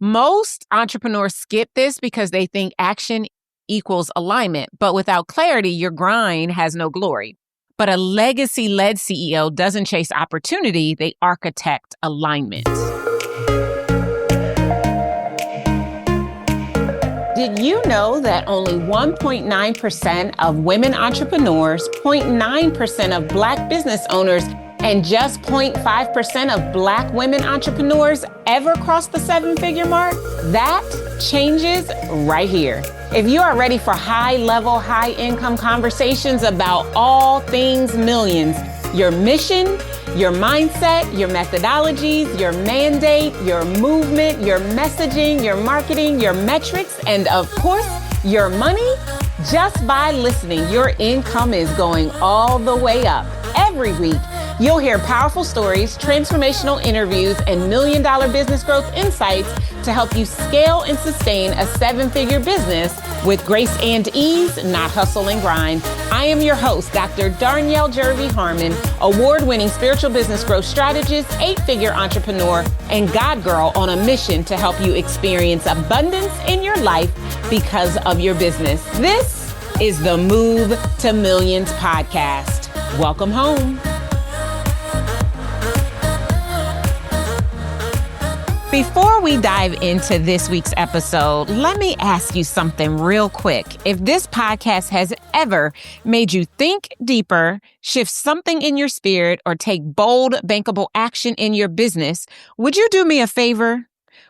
Most entrepreneurs skip this because they think action equals alignment, but without clarity, your grind has no glory. But a legacy-led CEO doesn't chase opportunity, they architect alignment. Did you know that only 1.9% of women entrepreneurs, 0.9% of Black business owners, and just 0.5% of Black women entrepreneurs ever cross the seven-figure mark? That changes right here. If you are ready for high-level, high-income conversations about all things millions, your mission, your mindset, your methodologies, your mandate, your movement, your messaging, your marketing, your metrics, and of course, your money, just by listening, your income is going all the way up. Every week, you'll hear powerful stories, transformational interviews, and million-dollar business growth insights to help you scale and sustain a seven-figure business with grace and ease, not hustle and grind. I am your host, Dr. Darnyelle Jervey Harmon, award-winning spiritual business growth strategist, eight-figure entrepreneur, and God girl on a mission to help you experience abundance in your life because of your business. This is the Move to Millions podcast. Welcome home. Before we dive into this week's episode, let me ask you something real quick. If this podcast has ever made you think deeper, shift something in your spirit, or take bold, bankable action in your business, would you do me a favor?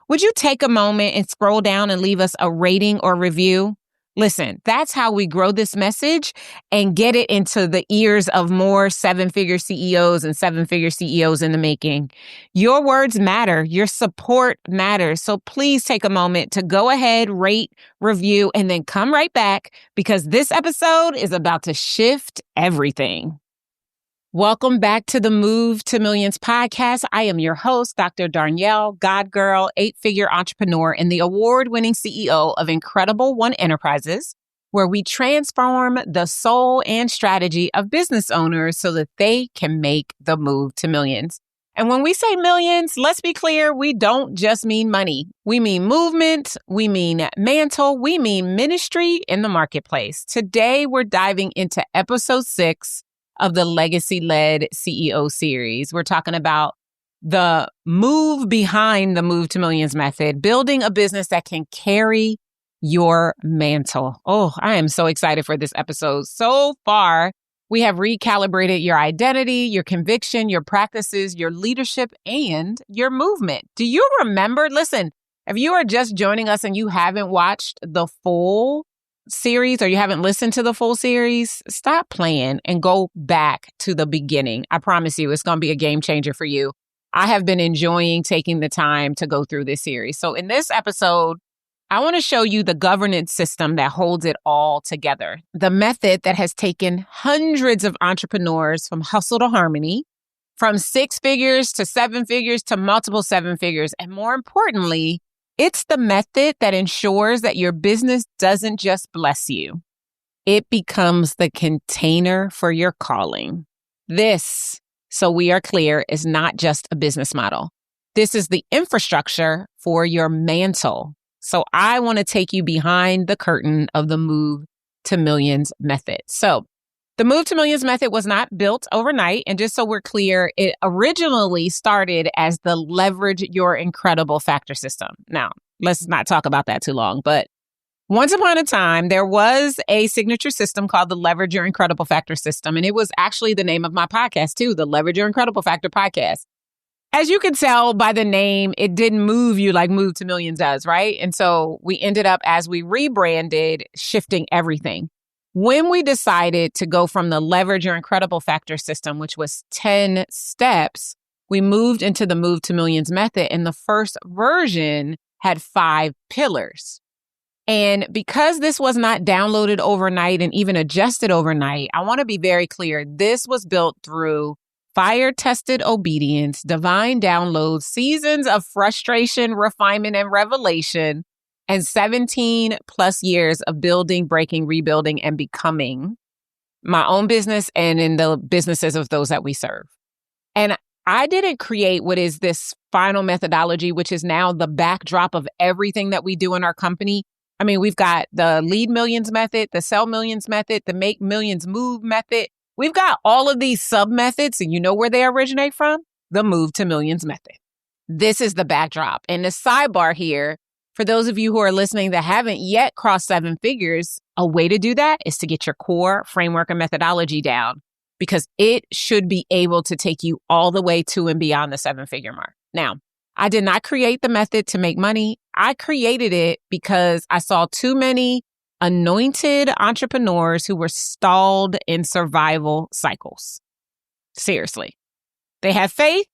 Would you take a moment and scroll down and leave us a rating or review? Listen, that's how we grow this message and get it into the ears of more seven-figure CEOs and seven-figure CEOs in the making. Your words matter. Your support matters. So please take a moment to go ahead, rate, review, and then come right back because this episode is about to shift everything. Welcome back to the Move to Millions podcast. I am your host, Dr. Darnyelle, God girl, eight-figure entrepreneur, and the award-winning CEO of Incredible One Enterprises, where we transform the soul and strategy of business owners so that they can make the move to millions. And when we say millions, let's be clear, we don't just mean money. We mean movement, we mean mantle, we mean ministry in the marketplace. Today, we're diving into episode 6 of the Legacy-Led CEO series. We're talking about the move behind the Move to Millions method, building a business that can carry your mantle. Oh, I am so excited for this episode. So far, we have recalibrated your identity, your conviction, your practices, your leadership, and your movement. Do you remember? Listen, if you are just joining us and you haven't watched the full series or you haven't listened to the full series, stop playing and go back to the beginning. I promise you, it's going to be a game changer for you. I have been enjoying taking the time to go through this series. So in this episode, I want to show you the governance system that holds it all together. The method that has taken hundreds of entrepreneurs from hustle to harmony, from 6 figures to 7 figures to multiple 7 figures. And more importantly, it's the method that ensures that your business doesn't just bless you. It becomes the container for your calling. This, so we are clear, is not just a business model. This is the infrastructure for your mantle. So I want to take you behind the curtain of the Move to Millions method. So the Move to Millions method was not built overnight. And just so we're clear, it originally started as the Leverage Your Incredible Factor system. Now, let's not talk about that too long. But once upon a time, there was a signature system called the Leverage Your Incredible Factor system. And it was actually the name of my podcast, too, the Leverage Your Incredible Factor podcast. As you can tell by the name, it didn't move you like Move to Millions does, right? And so we ended up, as we rebranded, shifting everything. When we decided to go from the Leverage Your Incredible Factor system, which was 10 steps, we moved into the Move to Millions method. And the first version had 5 pillars. And because this was not downloaded overnight and even adjusted overnight, I want to be very clear. This was built through fire-tested obedience, divine downloads, seasons of frustration, refinement, and revelation, and 17 plus years of building, breaking, rebuilding, and becoming my own business and in the businesses of those that we serve. And I didn't create what is this final methodology, which is now the backdrop of everything that we do in our company. I mean, we've got the lead millions method, the sell millions method, the make millions move method. We've got all of these sub methods, and you know where they originate from? The move to millions method. This is the backdrop. And the sidebar here, for those of you who are listening that haven't yet crossed 7 figures, a way to do that is to get your core framework and methodology down, because it should be able to take you all the way to and beyond the 7-figure mark. Now, I did not create the method to make money. I created it because I saw too many anointed entrepreneurs who were stalled in survival cycles. Seriously. They have faith,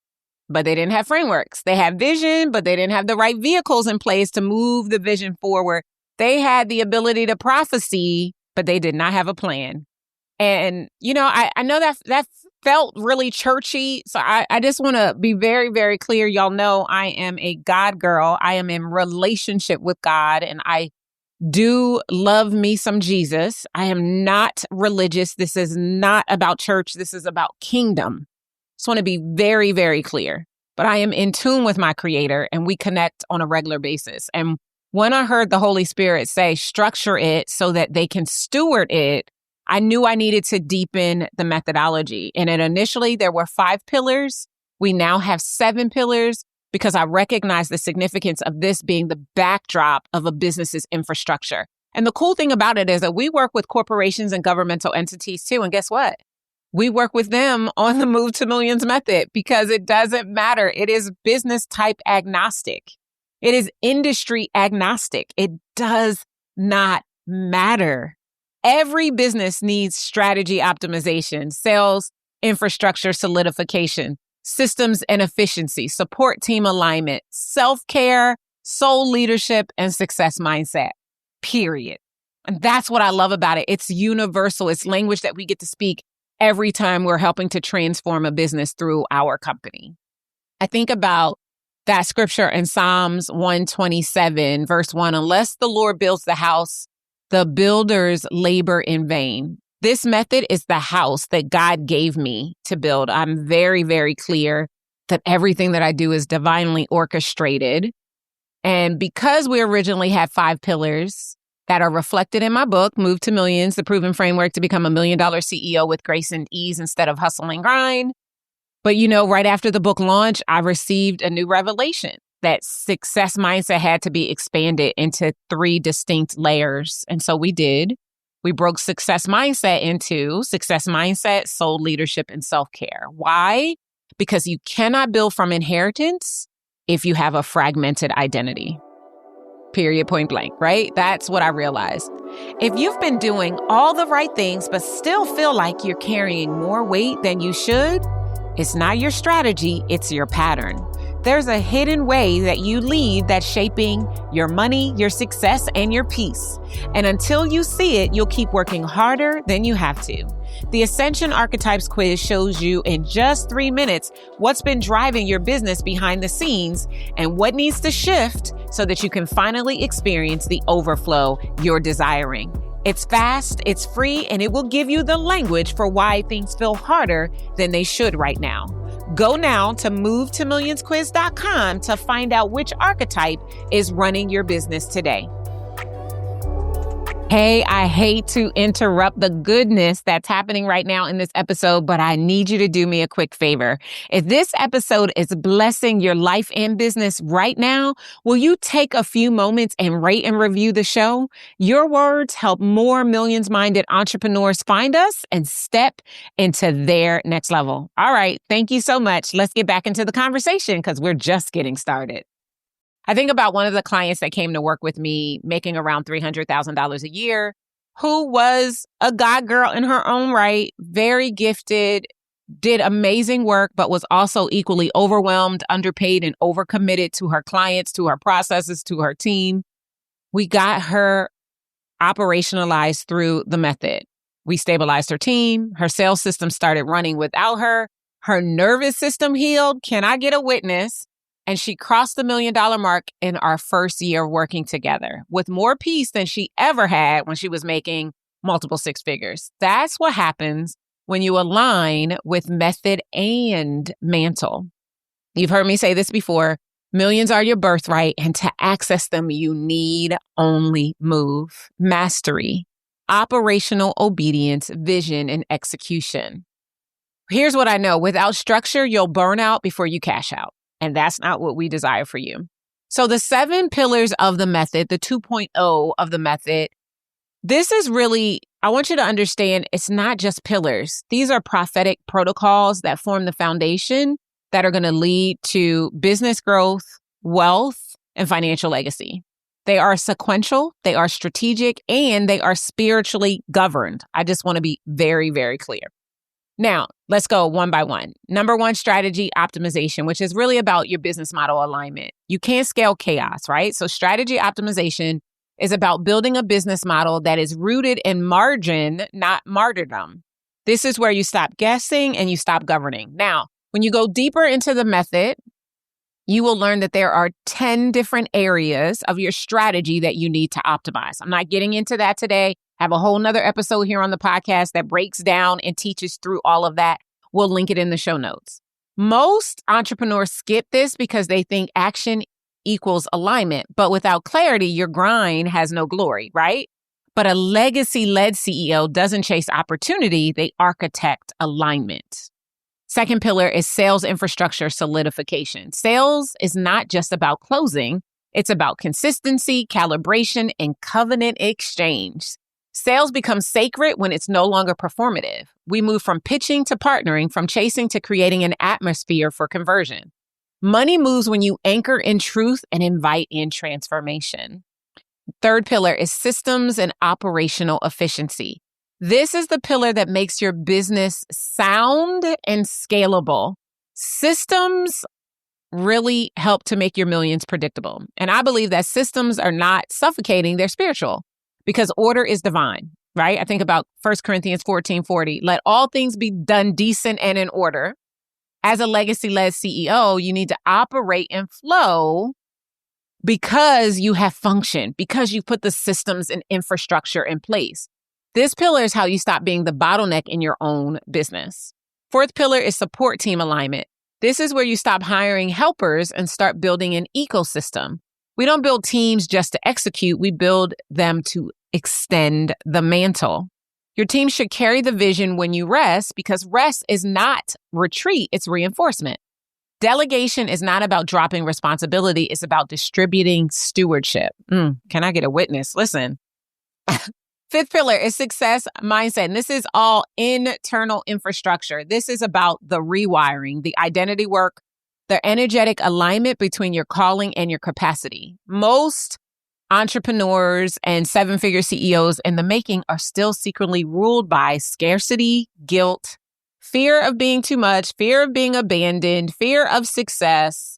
but they didn't have frameworks. They had vision, but they didn't have the right vehicles in place to move the vision forward. They had the ability to prophesy, but they did not have a plan. And, you know, I know that felt really churchy. So I just want to be very, very clear. Y'all know I am a God girl. I am in relationship with God, and I do love me some Jesus. I am not religious. This is not about church. This is about kingdom. Just want to be very, very clear. But I am in tune with my Creator, and we connect on a regular basis. And when I heard the Holy Spirit say, structure it so that they can steward it, I knew I needed to deepen the methodology. And initially there were 5 pillars. We now have 7 pillars because I recognize the significance of this being the backdrop of a business's infrastructure. And the cool thing about it is that we work with corporations and governmental entities too. And guess what? We work with them on the Move to Millions method because it doesn't matter. It is business type agnostic. It is industry agnostic. It does not matter. Every business needs strategy optimization, sales, infrastructure solidification, systems and efficiency, support team alignment, self-care, soul leadership, and success mindset, period. And that's what I love about it. It's universal. It's language that we get to speak every time we're helping to transform a business through our company. I think about that scripture in Psalms 127, verse 1, unless the Lord builds the house, the builders labor in vain. This method is the house that God gave me to build. I'm very, very clear that everything that I do is divinely orchestrated. And because we originally had 5 pillars that are reflected in my book, Move to Millions, the proven framework to become $1 million CEO with grace and ease instead of hustle and grind. But, you know, right after the book launch, I received a new revelation that success mindset had to be expanded into 3 distinct layers. And so we did. We broke success mindset into success mindset, soul leadership, and self-care. Why? Because you cannot build from inheritance if you have a fragmented identity. Period, point blank, right? That's what I realized. If you've been doing all the right things, but still feel like you're carrying more weight than you should, it's not your strategy, it's your pattern. There's a hidden way that you lead that's shaping your money, your success, and your peace. And until you see it, you'll keep working harder than you have to. The Ascension Archetypes quiz shows you in just 3 minutes what's been driving your business behind the scenes and what needs to shift so that you can finally experience the overflow you're desiring. It's fast, it's free, and it will give you the language for why things feel harder than they should right now. Go now to movetomillionsquiz.com to find out which archetype is running your business today. Hey, I hate to interrupt the goodness that's happening right now in this episode, but I need you to do me a quick favor. If this episode is blessing your life and business right now, will you take a few moments and rate and review the show? Your words help more millions-minded entrepreneurs find us and step into their next level. All right, thank you so much. Let's get back into the conversation because we're just getting started. I think about one of the clients that came to work with me making around $300,000 a year, who was a God girl in her own right, very gifted, did amazing work, but was also equally overwhelmed, underpaid, and overcommitted to her clients, to her processes, to her team. We got her operationalized through the method. We stabilized her team. Her sales system started running without her. Her nervous system healed. Can I get a witness? And she crossed the $1 million mark in our first year working together with more peace than she ever had when she was making multiple 6 figures. That's what happens when you align with method and mantle. You've heard me say this before. Millions are your birthright, and to access them, you need only move, mastery, operational obedience, vision, and execution. Here's what I know. Without structure, you'll burn out before you cash out. And that's not what we desire for you. So the 7 pillars of the method, the 2.0 of the method, this is really, I want you to understand, it's not just pillars. These are prophetic protocols that form the foundation that are going to lead to business growth, wealth, and financial legacy. They are sequential, they are strategic, and they are spiritually governed. I just want to be very, very clear. Now, let's go one by one. Number 1, strategy optimization, which is really about your business model alignment. You can't scale chaos, right? So strategy optimization is about building a business model that is rooted in margin, not martyrdom. This is where you stop guessing and you stop governing. Now, when you go deeper into the method, you will learn that there are 10 different areas of your strategy that you need to optimize. I'm not getting into that today. I have a whole nother episode here on the podcast that breaks down and teaches through all of that. We'll link it in the show notes. Most entrepreneurs skip this because they think action equals alignment, but without clarity, your grind has no glory, right? But a legacy-led CEO doesn't chase opportunity, they architect alignment. Second pillar is sales infrastructure solidification. Sales is not just about closing. It's about consistency, calibration, and covenant exchange. Sales becomes sacred when it's no longer performative. We move from pitching to partnering, from chasing to creating an atmosphere for conversion. Money moves when you anchor in truth and invite in transformation. Third pillar is systems and operational efficiency. This is the pillar that makes your business sound and scalable. Systems really help to make your millions predictable. And I believe that systems are not suffocating, they're spiritual because order is divine, right? I think about 1 Corinthians 14:40. Let all things be done decent and in order. As a legacy-led CEO, you need to operate in flow because you have function, because you put the systems and infrastructure in place. This pillar is how you stop being the bottleneck in your own business. Fourth pillar is support team alignment. This is where you stop hiring helpers and start building an ecosystem. We don't build teams just to execute. We build them to extend the mantle. Your team should carry the vision when you rest, because rest is not retreat, it's reinforcement. Delegation is not about dropping responsibility. It's about distributing stewardship. Can I get a witness? Listen. Fifth pillar is success mindset. And this is all internal infrastructure. This is about the rewiring, the identity work, the energetic alignment between your calling and your capacity. Most entrepreneurs and 7-figure CEOs in the making are still secretly ruled by scarcity, guilt, fear of being too much, fear of being abandoned, fear of success.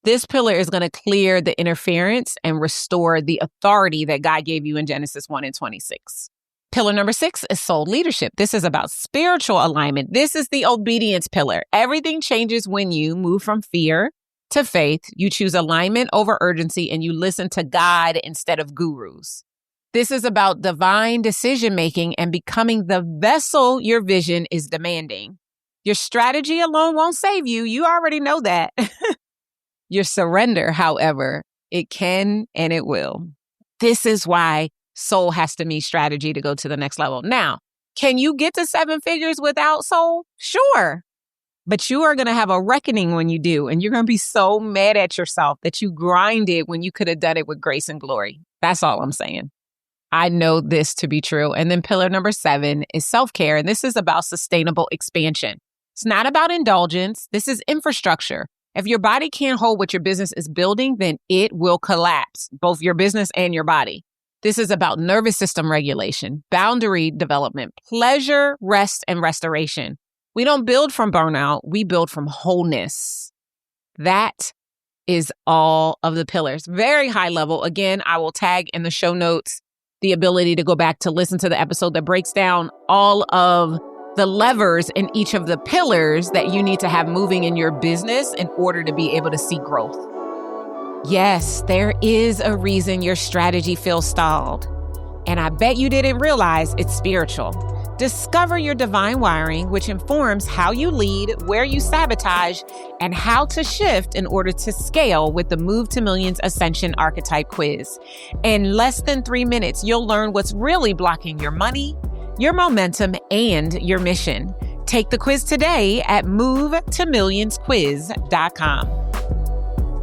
This pillar is going to clear the interference and restore the authority that God gave you in Genesis 1:26. Pillar number 6 is soul leadership. This is about spiritual alignment. This is the obedience pillar. Everything changes when you move from fear to faith. You choose alignment over urgency, and you listen to God instead of gurus. This is about divine decision-making and becoming the vessel your vision is demanding. Your strategy alone won't save you. You already know that. Your surrender, however, it can and it will. This is why soul has to meet strategy to go to the next level. Now, can you get to 7 figures without soul? Sure. But you are going to have a reckoning when you do, and you're going to be so mad at yourself that you grinded when you could have done it with grace and glory. That's all I'm saying. I know this to be true. And then pillar number 7 is self-care, and this is about sustainable expansion. It's not about indulgence. This is infrastructure. If your body can't hold what your business is building, then it will collapse, both your business and your body. This is about nervous system regulation, boundary development, pleasure, rest, and restoration. We don't build from burnout. We build from wholeness. That is all of the pillars. Very high level. Again, I will tag in the show notes the ability to go back to listen to the episode that breaks down all of the levers in each of the pillars that you need to have moving in your business in order to be able to see growth. Yes, there is a reason your strategy feels stalled. And I bet you didn't realize it's spiritual. Discover your divine wiring, which informs how you lead, where you sabotage, and how to shift in order to scale with the Move to Millions Ascension Archetype Quiz. In less than 3 minutes, you'll learn what's really blocking your money, your momentum, and your mission. Take the quiz today at movetomillionsquiz.com.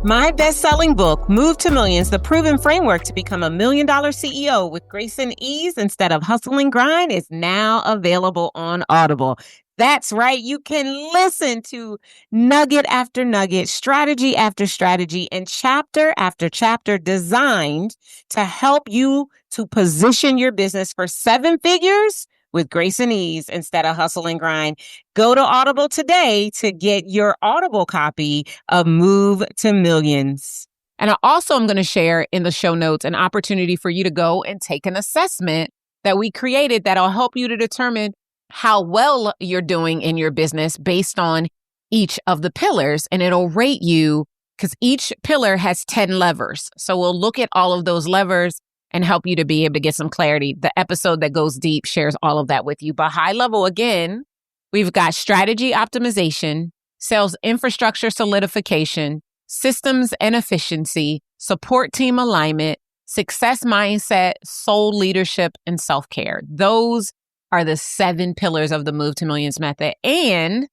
My best-selling book, Move to Millions, The Proven Framework to Become a $1 Million CEO with Grace and Ease Instead of Hustle and Grind, is now available on Audible. That's right. You can listen to nugget after nugget, strategy after strategy, and chapter after chapter designed to help you to position your business for 7 figures with grace and ease instead of hustle and grind. Go to Audible today to get your Audible copy of Move to Millions. And I also am going to share in the show notes an opportunity for you to go and take an assessment that we created that'll help you to determine how well you're doing in your business based on each of the pillars. And it'll rate you because each pillar has 10 levers. So we'll look at all of those levers and help you to be able to get some clarity. The episode that goes deep shares all of that with you. But high level, again, we've got strategy optimization, sales infrastructure solidification, systems and efficiency, support team alignment, success mindset, soul leadership, and self-care. Those are the 7 pillars of the Move to Millions method. And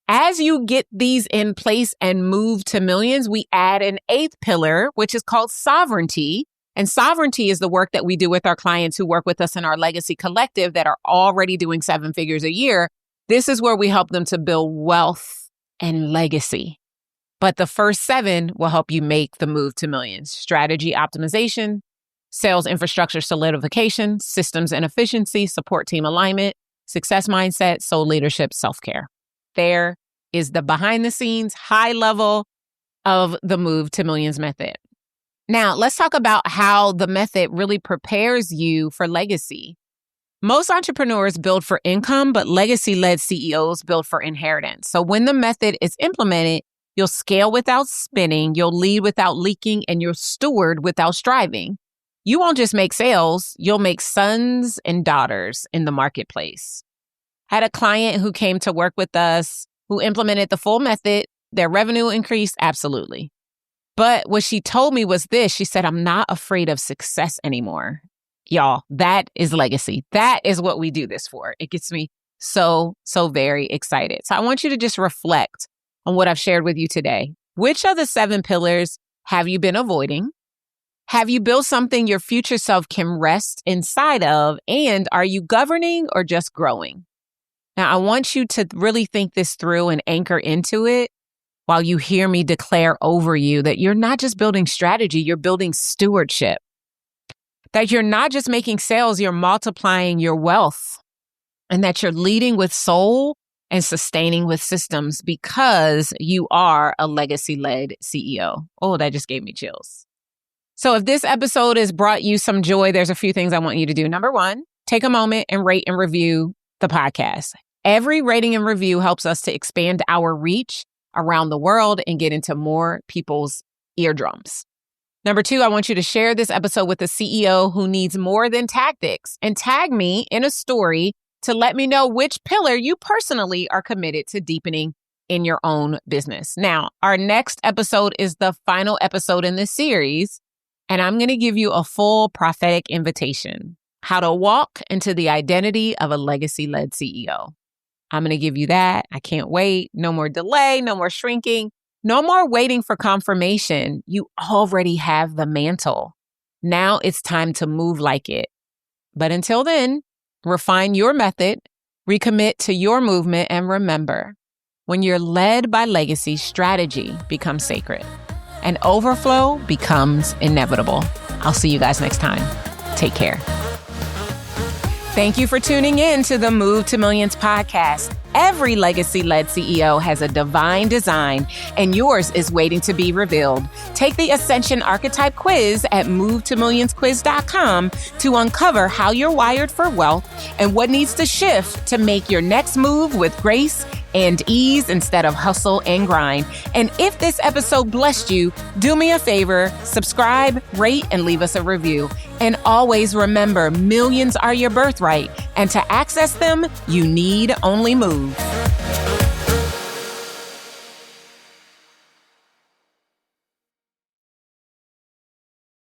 as you get these in place and move to millions, we add an 8th pillar, which is called sovereignty. And sovereignty is the work that we do with our clients who work with us in our legacy collective that are already doing 7 figures a year. This is where we help them to build wealth and legacy. But the first 7 will help you make the move to millions. Strategy optimization, sales infrastructure solidification, systems and efficiency, support team alignment, success mindset, soul leadership, self-care. There is the behind the scenes high level of the Move to Millions method. Now, let's talk about how the method really prepares you for legacy. Most entrepreneurs build for income, but legacy-led CEOs build for inheritance. So when the method is implemented, you'll scale without spinning, you'll lead without leaking, and you'll steward without striving. You won't just make sales, you'll make sons and daughters in the marketplace. I had a client who came to work with us who implemented the full method. Their revenue increased, absolutely. But what she told me was this. She said, I'm not afraid of success anymore. Y'all, that is legacy. That is what we do this for. It gets me so very excited. So I want you to just reflect on what I've shared with you today. Which of the 7 pillars have you been avoiding? Have you built something your future self can rest inside of? And are you governing or just growing? Now, I want you to really think this through and anchor into it while you hear me declare over you that you're not just building strategy, you're building stewardship. That you're not just making sales, you're multiplying your wealth. And that you're leading with soul and sustaining with systems because you are a legacy-led CEO. Oh, that just gave me chills. So if this episode has brought you some joy, there's a few things I want you to do. Number 1, take a moment and rate and review the podcast. Every rating and review helps us to expand our reach around the world and get into more people's eardrums. Number 2, I want you to share this episode with a CEO who needs more than tactics and tag me in a story to let me know which pillar you personally are committed to deepening in your own business. Now, our next episode is the final episode in this series, and I'm going to give you a full prophetic invitation, how to walk into the identity of a legacy-led CEO. I'm going to give you that. I can't wait. No more delay, no more shrinking, no more waiting for confirmation. You already have the mantle. Now it's time to move like it. But until then, refine your method, recommit to your movement, and remember, when you're led by legacy, strategy becomes sacred and overflow becomes inevitable. I'll see you guys next time. Take care. Thank you for tuning in to the Move to Millions podcast. Every legacy-led CEO has a divine design, and yours is waiting to be revealed. Take the Ascension Archetype Quiz at movetomillionsquiz.com to uncover how you're wired for wealth and what needs to shift to make your next move with grace, and ease instead of hustle and grind. And if this episode blessed you, do me a favor, subscribe, rate, and leave us a review. And always remember, millions are your birthright, and to access them, you need only move.